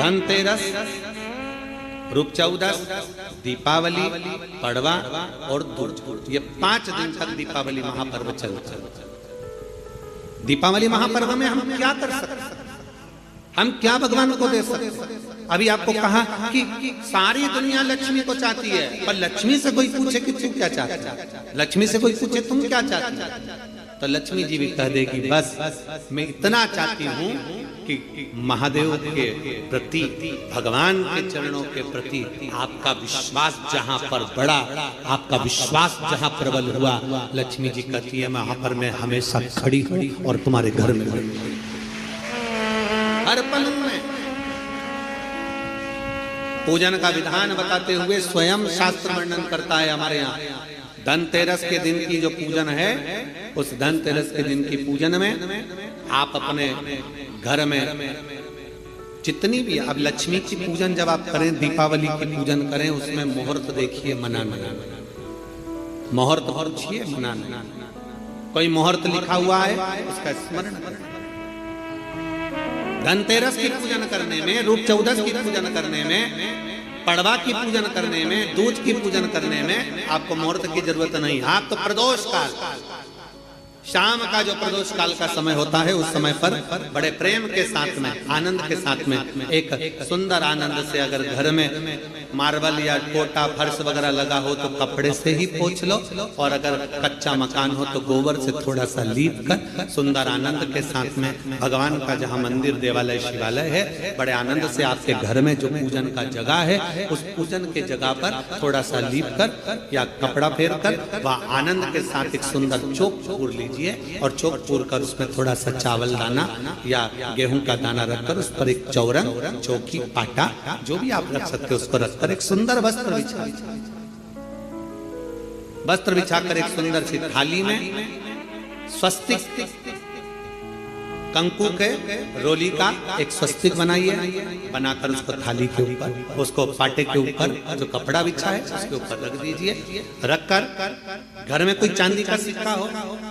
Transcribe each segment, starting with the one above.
धनतेरस, रूप चौदस, दीपावली, पड़वा और दूज, ये 5 दिन तक दीपावली महापर्व चलता है। दीपावली महापर्व में हम क्या कर सकते हैं? हम क्या भगवान को दे सकते हैं? अभी आपको कहा कि सारी दुनिया लक्ष्मी को चाहती है, पर लक्ष्मी से कोई पूछे कि तू क्या चाहता है, लक्ष्मी से कोई पूछे तुम क्या चाहती है, तो लक्ष्मी जी भी कह देगी बस मैं इतना चाहती हूँ कि महादेव के प्रति, भगवान के चरणों के प्रति आपका विश्वास जहाँ पर बढ़ा, आपका विश्वास जहाँ प्रबल हुआ, लक्ष्मी जी कहती है वहां पर मैं हमेशा खड़ी हूँ और तुम्हारे घर में हर पल में। पूजन का विधान बताते हुए स्वयं शास्त्र वर्णन करता है हमारे यहाँ। धनतेरस के दिन की जो पूजन है, उस धनतेरस के दिन की पूजन में आप अपने घर में जितनी भी, अब लक्ष्मी की पूजन जब आप करें, दीपावली की पूजन करें, उसमें मुहूर्त देखिए, मनाना, मुहूर्त पूछिए, मनाना, कोई मुहूर्त लिखा हुआ है उसका स्मरण करें। धनतेरस की पूजन करने में, रूप चौदस की पूजन करने में, पड़वा की पूजन करने में, दूज की पूजन करने में आपको मुहूर्त की जरूरत नहीं। आप तो प्रदोष काल, शाम का जो प्रदोष काल का समय होता है, उस समय पर बड़े प्रेम के साथ में, आनंद के साथ में, एक सुंदर आनंद से अगर घर में मार्बल या कोटा फर्श वगैरह लगा हो तो कपड़े से ही पोंछ लो, और अगर कच्चा मकान हो तो गोबर से थोड़ा सा लीप कर सुंदर आनंद के साथ में भगवान का जहाँ मंदिर, देवालय, शिवालय है, बड़े आनंद से आपके घर में जो पूजन का जगह है, उस पूजन के जगह पर थोड़ा सा लीप कर या कपड़ा फेर कर वह आनंद के साथ एक सुंदर चौक पूर लीजिए, और चौक पूर कर उसमें थोड़ा सा चावल दाना या गेहूं का दाना रखकर उस पर एक चौरंग, चौकी, पाटा जो भी आप रख सकते हो उसको रखकर एक सुंदर वस्त्र बिछाकर एक सुंदर सी थाली में स्वस्तिक, कंकु के रोली का एक स्वस्तिक बनाइए, बनाकर उसको थाली के ऊपर, उसको पाटे के ऊपर जो कपड़ा बिछा है उसके ऊपर रख दीजिए। रखकर घर में कोई चांदी का सिक्का हो,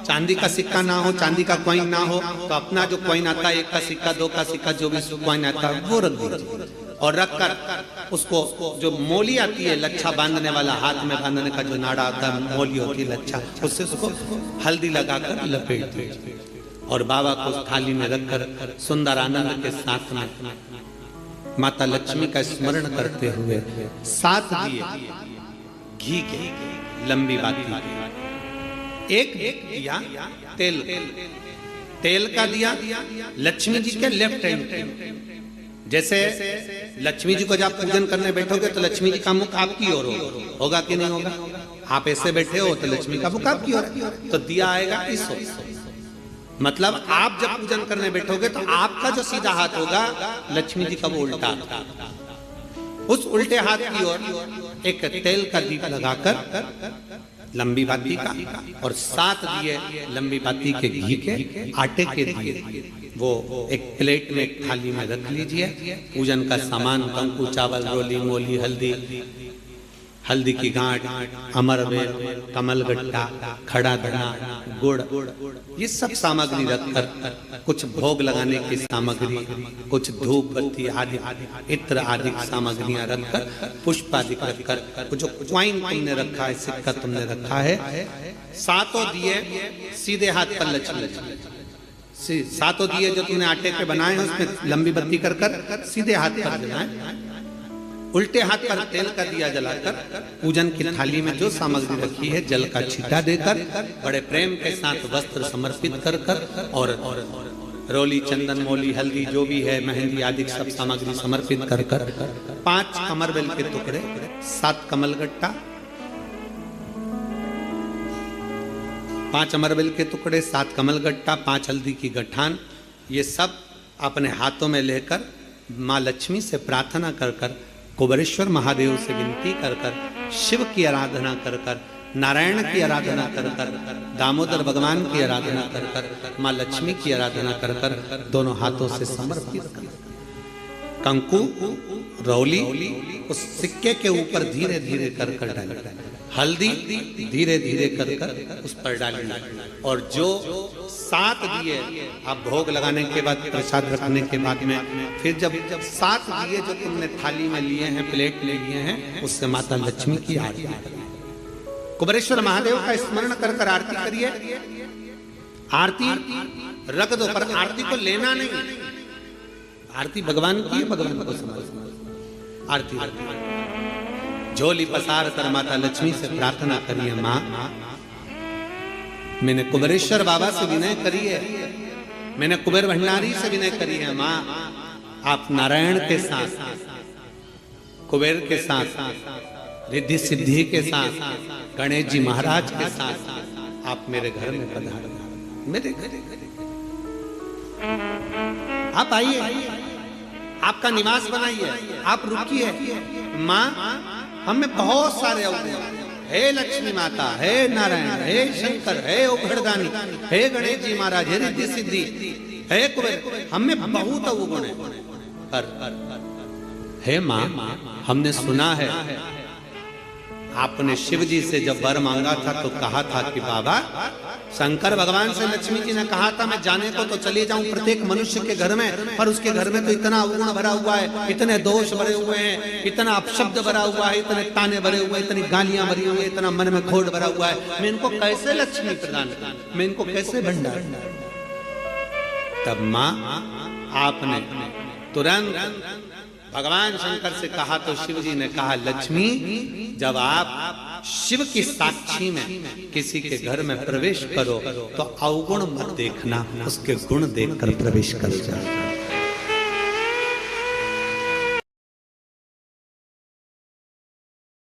चांदी का सिक्का ना हो, चांदी का कॉइन ना हो, तो अपना जो कॉइन आता है, 1 का सिक्का, 2 का सिक्का, जो भी कॉइन आता है वो रख दीजिए। और रखकर उसको जो मोली आती है, लच्छा बांधने वाला, हाथ में बांधने का जो नाड़ा आता है, मोली होती है लच्छा, उससे उसको हल्दी लगाकर लपेट दीजिए और बाबा को थाली में रखकर सुंदर आनंद के साथ में माता लक्ष्मी का स्मरण करते हुए 7 दिए घी के, लंबी बाती, एक दिया तेल का दिया लक्ष्मी जी के लेफ्ट हैंड। जैसे लक्ष्मी जी को जब पूजन करने बैठोगे तो लक्ष्मी जी का मुख आपकी ओर होगा कि नहीं होगा? आप ऐसे बैठे हो तो लक्ष्मी का मुख आपकी ओर, तो दिया आएगा इस ओर। मतलब आप जब पूजन करने बैठोगे तो आपका जो सीधा हाथ होगा, लक्ष्मी जी का वो उल्टा, उस उल्टे हाथ की ओर एक तेल का दीप लगाकर लंबी बाती का, और 7 दिए लंबी बाती के घी के, आटे के दिए, वो एक प्लेट में, एक थाली में रख लीजिए। पूजन का सामान, कंकु, चावल, रोली, मोली, हल्दी की गांठ, अमरवेल, कमलगट्टा, खड़ा धना, गुड़, ये सब सामग्री रखकर, कुछ भोग लगाने की सामग्री, कुछ धूप बत्ती आदि, इत्र आदि सामग्रियां रखकर, पुष्प आदि रखकर, जो क्वाइन तुमने रखा है, सिक्का तुमने रखा है, 7 दिए सीधे हाथ पर लक्ष्मी, 7 दिए जो तुमने आटे के बनाए हैं उसमें लंबी बत्ती कर सीधे हाथ पर जलाएं। उल्टे हाथ पर तेल का दिया जलाकर पूजन की थाली में जो सामग्री रखी है जल का छींटा देकर, बड़े प्रेम के साथ वस्त्र समर्पित कर और रोली, चंदन, मोली, हल्दी जो भी है, मेहंदी आदि सब सामग्री समर्पित कर 5 अमरवेल के टुकड़े, 7 कमलगट्टा, 5 अमरवेल के टुकड़े, 7 कमलगट्टा, 5 हल्दी की गठान, ये सब अपने हाथों में लेकर माँ लक्ष्मी से प्रार्थना कर कुबेरेश्वर महादेव से विनती कर शिव की आराधना कर नारायण की आराधना कर दामोदर भगवान की आराधना कर माँ लक्ष्मी की आराधना कर दोनों हाथों से समर्पित कर कंकु रौली उस सिक्के के ऊपर धीरे धीरे कर कर डाली, हल्दी धीरे धीरे कर कर उस पर डाली, और जो 7 दिए आप भोग लगाने के बाद प्रसाद रखने के बाद में, फिर जब 7 दिए जो तुमने थाली में लिए हैं, प्लेट में लिए हैं, उससे माता लक्ष्मी की आरती करिए। कुबेरेश्वर महादेव का स्मरण कर कर आरती करिए। आरती रख दो, पर आरती को लेना नहीं। आरती भगवान की है, भगवान को समझो। आरती झोली पसार कर माता लक्ष्मी से प्रार्थना करिए, माँ मैंने कुबेरेश्वर बाबा से विनय करी है, मैंने कुबेर भंडारी से विनय करी है, माँ आप नारायण के साथ, कुबेर के साथ, रिद्धि सिद्धि के साथ, गणेश जी महाराज के साथ आप मेरे घर में पधारो, मेरे घर आप आइए, आपका निवास बनाइए, आप रुकिए। माँ हमें बहुत सारे अवगुण, हे लक्ष्मी माता, हे नारायण, हे शंकर, हे औघड़दानी, हे गणेश जी महाराज, हे रिद्धि सिद्धि, हे कुबेर, हमें बहुत अवगुण है। पर हे माँ हमने सुना है आपने शिव जी से जब वर मांगा था तो कहा था कि बाबा, शंकर भगवान से लक्ष्मी जी ने कहा था मैं जाने को तो चले जाऊं प्रत्येक मनुष्य के घर में, पर उसके घर में तो इतना अवगुण भरा हुआ है, इतने दोष भरे हुए हैं, इतना अपशब्द भरा हुआ है, इतने ताने भरे हुए, इतनी गालियां भरी हुई, इतना मन में खोट भरा हुआ है, मैं इनको कैसे लक्ष्मी प्रदान करूं, मैं इनको कैसे भंडार। तब माँ आपने तुरंत भगवान शंकर से कहा तो शिव जी ने कहा, लक्ष्मी जब आप शिव की साक्षी में किसी के घर में प्रवेश करो तो अवगुण मत देखना, उसके गुण देखकर प्रवेश कर जाओ।